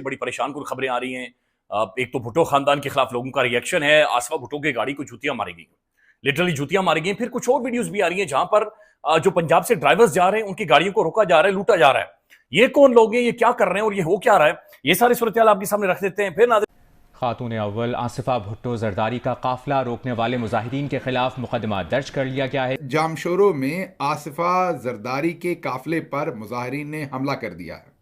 बड़ी परेशान कुन खबरें आ रही हैं। एक तो भुट्टो खानदान के खिलाफ लोगों का रिएक्शन है, आसफा भुट्टो की गाड़ी को जूतियां मारी गई, लिटरली जूतियां मारी गई। फिर कुछ और वीडियोस भी आ रही हैं जहां पर जो पंजाब से ड्राइवर्स जा रहे हैं उनकी गाड़ियों को रोका जा रहा है, लूटा जा रहा है। ये कौन लोग हैं, ये क्या कर रहे हैं और ये हो क्या रहा है, ये सारी सूरत आपके सामने रख देते हैं। फिर खातून अव्वल आसिफा भुट्टो जरदारी का काफिला रोकने वाले मुजाहिदीन के खिलाफ मुकदमा दर्ज कर लिया गया है। जामशोरो में आसिफा जरदारी के काफिले पर मुजाहिरीन ने हमला कर दिया है।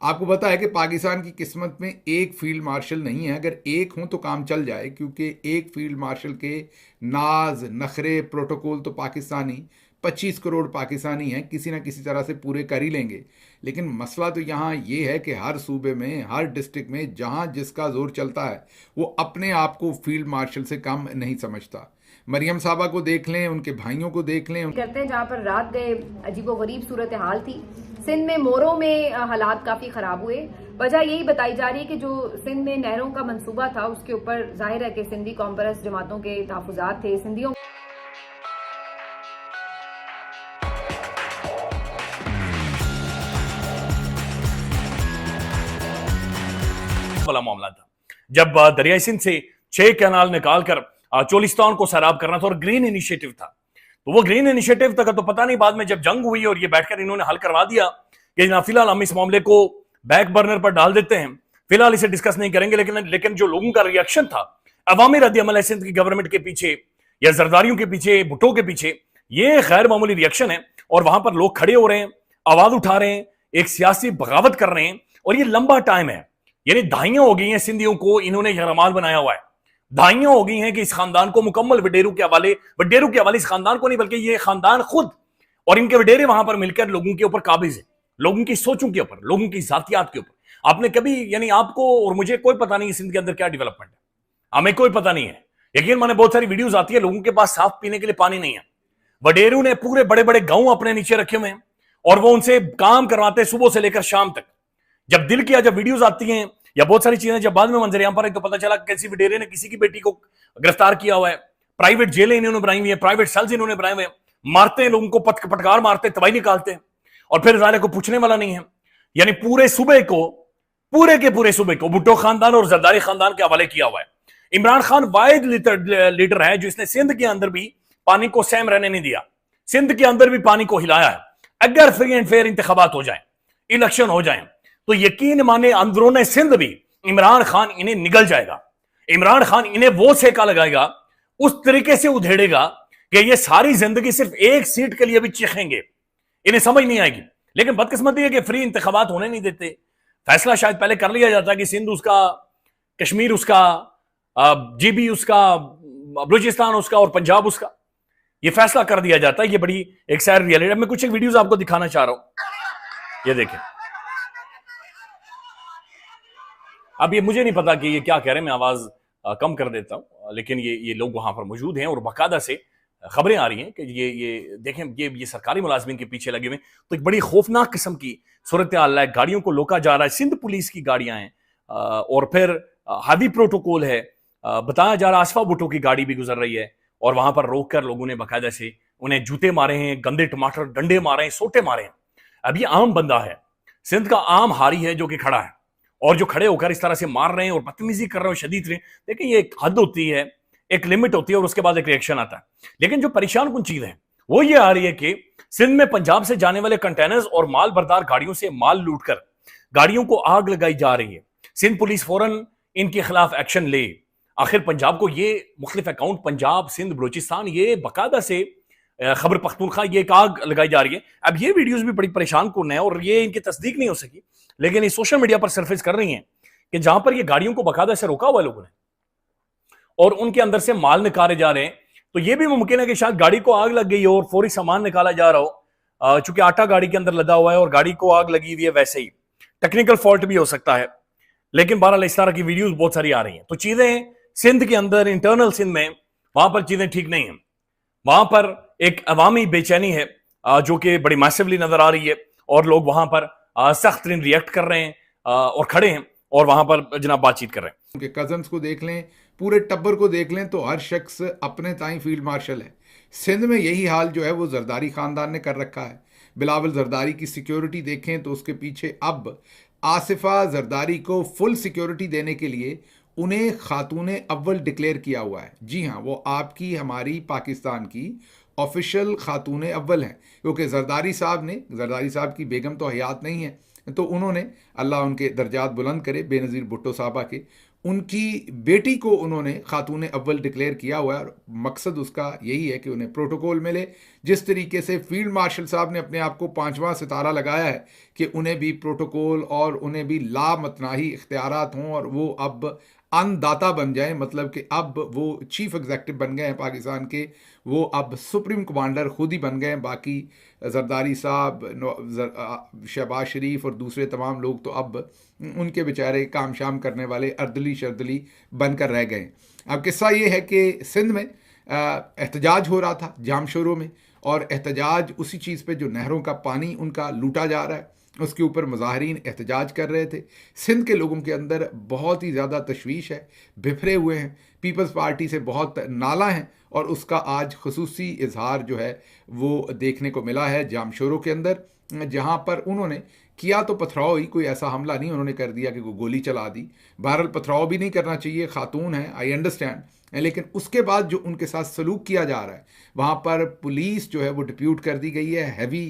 आपको पता है कि पाकिस्तान की किस्मत में एक फील्ड मार्शल नहीं है। अगर एक हों तो काम चल जाए, क्योंकि एक फील्ड मार्शल के नाज नखरे प्रोटोकॉल तो पाकिस्तानी 25 करोड़ पाकिस्तानी हैं, किसी ना किसी तरह से पूरे कर ही लेंगे। लेकिन मसला तो यहाँ ये है कि हर सूबे में, हर डिस्ट्रिक्ट में जहाँ जिसका जोर चलता है वो अपने आप को फील्ड मार्शल से कम नहीं समझता। मरियम साहबा को देख लें, उनके भाइयों को देख लें। करते हैं जहाँ पर रात गए अजीबोगरीब सूरत हाल थी। सिंध में मोरों में हालात काफी खराब हुए। वजह यही बताई जा रही है कि जो सिंध में नहरों का मंसूबा था उसके ऊपर जाहिर है कि सिंधी कॉम्परस जमातों के तहफुजात थे। सिंधियों वाला मामला था जब दरियाई सिंध से 6 कैनाल निकालकर चोलिस्तान को सैराब करना था और ग्रीन इनिशिएटिव था। तो वो ग्रीन इनिशिएटिव तक तो पता नहीं, बाद में जब जंग हुई और ये बैठकर इन्होंने हल करवा दिया कि ना फिलहाल हम इस मामले को बैक बर्नर पर डाल देते हैं, फिलहाल इसे डिस्कस नहीं करेंगे। लेकिन जो लोगों का रिएक्शन था अवामी रद्द-ए-अमल है सिंध की गवर्नमेंट के पीछे या जरदारियों के पीछे, भुट्टो के पीछे, ये गैर मामूली रिएक्शन है। और वहां पर लोग खड़े हो रहे हैं, आवाज उठा रहे हैं, एक सियासी बगावत कर रहे हैं। और ये लंबा टाइम है, यानी दहाइयां हो गई हैं सिंधियों को इन्होंने यरमाल बनाया हुआ है। दहाइयां हो गई हैं कि इस खानदान को मुकम्मल वडेरू के हवाले इस खानदान को नहीं बल्कि ये खानदान खुद और इनके वडेरे वहां पर मिलकर लोगों के ऊपर काबिज है, लोगों की सोचों के ऊपर, लोगों की जातियात के ऊपर। आपने कभी, यानी आपको और मुझे कोई पता नहीं सिंध के अंदर क्या डेवलपमेंट है, हमें कोई पता नहीं है। यकीन माने बहुत सारी वीडियोस आती है, लोगों के पास साफ पीने के लिए पानी नहीं है। वडेरू ने पूरे बड़े बड़े गांव अपने नीचे रखे हुए हैं और वो उनसे काम करवाते हैं सुबह से लेकर शाम तक। जब दिल किया, जब वीडियोस आती हैं या बहुत सारी चीजें जब बाद में मंजर पर आई तो पता चला कैसी वडेरे ने किसी की बेटी को गिरफ्तार किया हुआ है, प्राइवेट जेलें इन्होंने बनाई हुई है, प्राइवेट सेल्स इन्होंने बनाए हुए हैं, मारते हैं लोगों को, पटकार मारते, तबाही निकालते हैं और फिर जाने को पूछने वाला नहीं है। यानी पूरे के पूरे सूबे को भुट्टो खानदान और जरदारी खानदान के हवाले किया हुआ है। इमरान खान वाहिद लीडर है जिसने सिंध के अंदर भी पानी को सहम रहने नहीं दिया, सिंध के अंदर भी पानी को हिलाया है। अगर फ्री एंड फेयर इंतखाबात हो जाए, इलेक्शन हो जाए, तो यकीन माने अंदरूने सिंध भी इमरान खान इन्हें निगल जाएगा। इमरान खान इन्हें वो सेका लगाएगा, उस तरीके से उधेड़ेगा कि ये सारी जिंदगी सिर्फ एक सीट के लिए भी चीखेंगे, इन्हें समझ नहीं आएगी। लेकिन बदकिस्मती है कि फ्री इंतखाबात होने नहीं देते। फैसला शायद पहले कर लिया जाता कि सिंध उसका, कश्मीर उसका, जीबी उसका, बलूचिस्तान उसका और पंजाब उसका, ये फैसला कर दिया जाता है। ये बड़ी एक सैड रियलिटी। मैं कुछ एक वीडियोस आपको दिखाना चाह रहा हूं, ये देखें। अब ये मुझे नहीं पता कि ये क्या कह रहे हैं, मैं आवाज कम कर देता हूं। लेकिन ये लोग वहां पर मौजूद हैं और बाकायदा से खबरें आ रही हैं कि ये देखें, ये सरकारी मुलाजमिन के पीछे लगे हुए। तो एक बड़ी खौफनाक किस्म की सूरत हाल है, गाड़ियों को रोका जा रहा है, सिंध पुलिस की गाड़ियां हैं और फिर हावी प्रोटोकॉल है। बताया जा रहा है आसफा भुट्टो की गाड़ी भी गुजर रही है और वहां पर रोक कर लोगों ने बाकायदा से उन्हें जूते मारे हैं, गंदे टमाटर डंडे मारे हैं, सोटे मारे हैं। अब ये आम बंदा है, सिंध का आम हारी है जो कि खड़ा है और जो खड़े होकर इस तरह से मार रहे हैं और बदतमीजी कर रहे हो शदीद रहे। देखिए ये एक हद होती है, एक लिमिट होती है और उसके बाद एक रिएक्शन आता है। लेकिन जो परेशान कुन चीज है वो ये आ रही है कि सिंध में पंजाब से जाने वाले कंटेनर्स और माल बरदार गाड़ियों से माल लूटकर गाड़ियों को आग लगाई जा रही है। सिंध पुलिस फौरन इनके खिलाफ एक्शन ले। आखिर पंजाब को ये मुख्तलिफ अकाउंट, पंजाब, सिंध, बलूचिस्तान, ये बाकायदा से खबर पख्तूनख्वा ये एक आग लगाई जा रही है। अब ये वीडियोस भी बड़ी परेशान कुन है और ये इनकी तस्दीक नहीं हो सकी, लेकिन ये सोशल मीडिया पर सरफेस कर रही हैं कि जहां पर ये गाड़ियों को बाकायदा से रोका हुआ लोगों ने और उनके अंदर से माल निकाले जा रहे हैं। तो ये भी मुमकिन है कि शायद गाड़ी को आग लग गई हो और फौरी सामान निकाला जा रहा हो, चूंकि आटा गाड़ी के अंदर लदा हुआ है और गाड़ी को आग लगी हुई है, वैसे ही टेक्निकल फॉल्ट भी हो सकता है। लेकिन बहरहाल इस तरह की वीडियोस बहुत सारी आ रही हैं। तो चीजें सिंध के अंदर, इंटरनल सिंध में, वहां पर चीजें ठीक नहीं है। वहां पर एक अवामी बेचैनी है जो कि बड़ी मैसिवली नजर आ रही है और लोग वहां पर सख्त तरीन रिएक्ट कर रहे हैं और खड़े हैं और वहां पर जनाब बातचीत कर रहे हैं। उनके कजन्स को देख लें, पूरे टब्बर को देख लें, तो हर शख्स अपने ताई फील्ड मार्शल है। सिंध में यही हाल जो है वो जरदारी खानदान ने कर रखा है। बिलावल जरदारी की सिक्योरिटी देखें तो उसके पीछे अब आसिफा जरदारी को फुल सिक्योरिटी देने के लिए उन्हें खातून अव्वल डिक्लेयर किया हुआ है। जी हाँ, वो आपकी हमारी पाकिस्तान की ऑफिशियल खातून अव्वल हैं, क्योंकि जरदारी साहब की बेगम तो हयात नहीं है, तो उन्होंने, अल्लाह उनके दर्जात बुलंद करे, बेनज़ीर भुट्टो साहबा के, उनकी बेटी को उन्होंने खातून अव्वल डिक्लेयर किया हुआ है। और मकसद उसका यही है कि उन्हें प्रोटोकॉल मिले। जिस तरीके से फील्ड मार्शल साहब ने अपने आप को 5वां सितारा लगाया है कि उन्हें भी प्रोटोकॉल और उन्हें भी लामतनाही इख्तियारात हों और वो अब अन्नदाता बन जाएं, मतलब कि अब वो चीफ एग्जेक्टिव बन गए हैं पाकिस्तान के, वो अब सुप्रीम कमांडर खुद ही बन गए हैं। बाकी जरदारी साहब, शहबाज शरीफ और दूसरे तमाम लोग तो अब उनके बेचारे काम शाम करने वाले अर्दली शर्दली बनकर रह गए। अब किस्सा ये है कि सिंध में एहतजाज हो रहा था जामशोरों में, और एहतजाज उसी चीज़ पे जो नहरों का पानी उनका लूटा जा रहा है उसके ऊपर मुजाहिरीन एहतजाज कर रहे थे। सिंध के लोगों के अंदर बहुत ही ज़्यादा तशवीश है, बिफरे हुए हैं, पीपल्स पार्टी से बहुत नाला हैं, और उसका आज खुसूसी इजहार जो है वो देखने को मिला है जामशोरों के अंदर, जहाँ पर उन्होंने किया तो पथराव ही, कोई ऐसा हमला नहीं उन्होंने कर दिया कि कोई गोली चला दी। बहरहाल पथराव भी नहीं करना चाहिए, खातून है, आई अंडरस्टैंड, लेकिन उसके बाद जो उनके साथ सलूक किया जा रहा है, वहाँ पर पुलिस जो है वो डिप्यूट कर दी गई है हैवी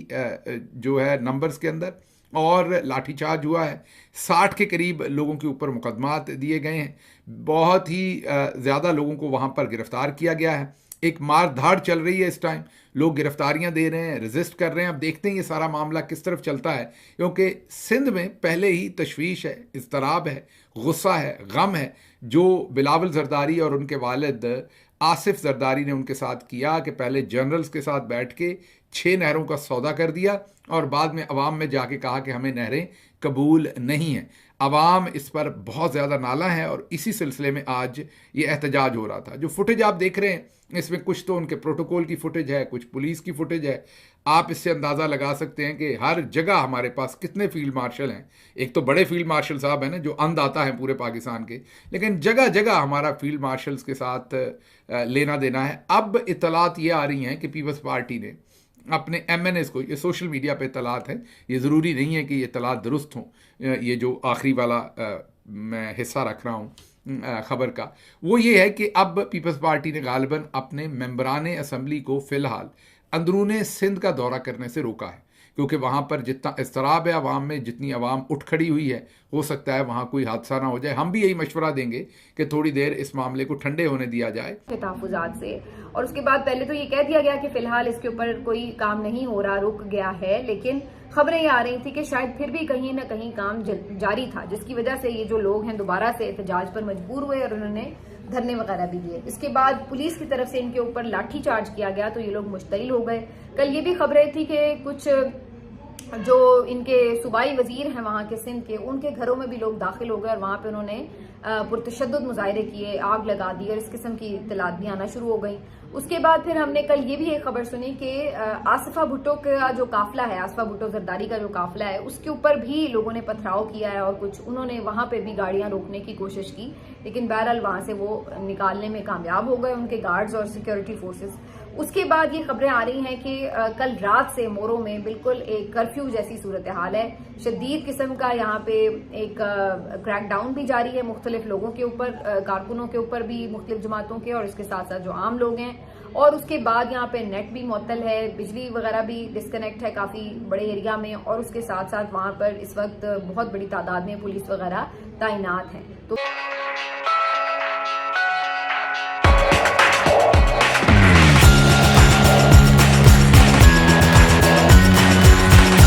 जो है नंबर्स के अंदर, और लाठीचार्ज हुआ है। 60 के करीब लोगों के ऊपर मुकदमात दिए गए हैं, बहुत ही ज़्यादा लोगों को वहाँ पर गिरफ्तार किया गया है। एक मार धाड़ चल रही है इस टाइम, लोग गिरफ्तारियां दे रहे हैं, रेजिस्ट कर रहे हैं। अब देखते हैं ये सारा मामला किस तरफ चलता है, क्योंकि सिंध में पहले ही तशवीश है, इज़्तिराब है, गुस्सा है, गम है, जो बिलावल जरदारी और उनके वालिद आसिफ जरदारी ने उनके साथ किया कि पहले जनरल्स के साथ बैठ के 6 नहरों का सौदा कर दिया और बाद में अवाम में जाके कहा कि हमें नहरें कबूल नहीं हैं। अवाम इस पर बहुत ज़्यादा नाला है, और इसी सिलसिले में आज ये एहतजाज हो रहा था। जो फुटेज आप देख रहे हैं इसमें कुछ तो उनके प्रोटोकॉल की फुटेज है, कुछ पुलिस की फुटेज है। आप इससे अंदाज़ा लगा सकते हैं कि हर जगह हमारे पास कितने फील्ड मार्शल हैं। एक तो बड़े फील्ड मार्शल साहब हैं ना जो अन्नदाता हैं पूरे पाकिस्तान के, लेकिन जगह जगह हमारा फील्ड मार्शल्स के साथ लेना देना है। अब इतलात ये आ रही हैं कि पीपल्स पार्टी ने अपने MNAs को, ये सोशल मीडिया पे इतलात हैं, ये ज़रूरी नहीं है कि ये इतलात दुरुस्त हों, ये जो आखिरी वाला मैं हिस्सा रख रहा हूँ ख़बर का, वो ये है कि अब पीपल्स पार्टी ने गालिबन अपने मेंबरान असम्बली को फ़िलहाल अंदरूने सिंध का दौरा करने से रोका है, क्योंकि वहाँ पर जितना इज़्तिराब है आवाम में, जितनी आवाम उठ खड़ी हुई है, हो सकता है वहाँ कोई हादसा ना हो जाए। हम भी यही मशवरा देंगे कि थोड़ी देर इस मामले को ठंडे होने दिया जाए तहफ़्फ़ुज़ात से। और उसके बाद पहले तो ये कह दिया गया कि फिलहाल इसके ऊपर कोई काम नहीं हो रहा, रुक गया है, लेकिन खबरें ये आ रही थी कि शायद फिर भी कहीं ना कहीं काम जारी था, जिसकी वजह से ये जो लोग हैं दोबारा से एहतजाज पर मजबूर हुए और उन्होंने धरने वगैरह भी दिए। इसके बाद पुलिस की तरफ से इनके ऊपर लाठी चार्ज किया गया, तो ये लोग मुश्तइल हो गए। कल ये भी खबरें थी कि कुछ जो इनके सूबाई वजीर हैं वहाँ के सिंध के, उनके घरों में भी लोग दाखिल हो गए और वहाँ पे उन्होंने पुरतशद्दुद मुजाहरे किए, आग लगा दी, और इस किस्म की इत्तलात भी आना शुरू हो गई। उसके बाद फिर हमने कल ये भी एक खबर सुनी कि आसिफा भुट्टो का जो काफिला है, आसिफा भुट्टो जरदारी का जो काफिला है, उसके ऊपर भी लोगों ने पथराव किया है और कुछ उन्होंने वहां पे भी गाड़ियां रोकने की कोशिश की, लेकिन बहरहाल वहां से वो निकालने में कामयाब हो गए उनके गार्ड्स और सिक्योरिटी फोर्सेस। उसके बाद ये खबरें आ रही हैं कि कल रात से मोरो में बिल्कुल एक कर्फ्यू जैसी सूरत हाल है, शदीद किस्म का यहाँ पे एक क्रैकडाउन भी जारी है मुख्तलिफ लोगों के ऊपर, कारकुनों के ऊपर भी, मुख्तलिफ जमातों के, और इसके साथ साथ जो आम लोग हैं। और उसके बाद यहाँ पे नेट भी मुअत्तल है, बिजली वगैरह भी डिस्कनेक्ट है काफी बड़े एरिया में, और उसके साथ साथ वहां पर इस वक्त बहुत बड़ी तादाद में पुलिस वगैरह तैनात है। तो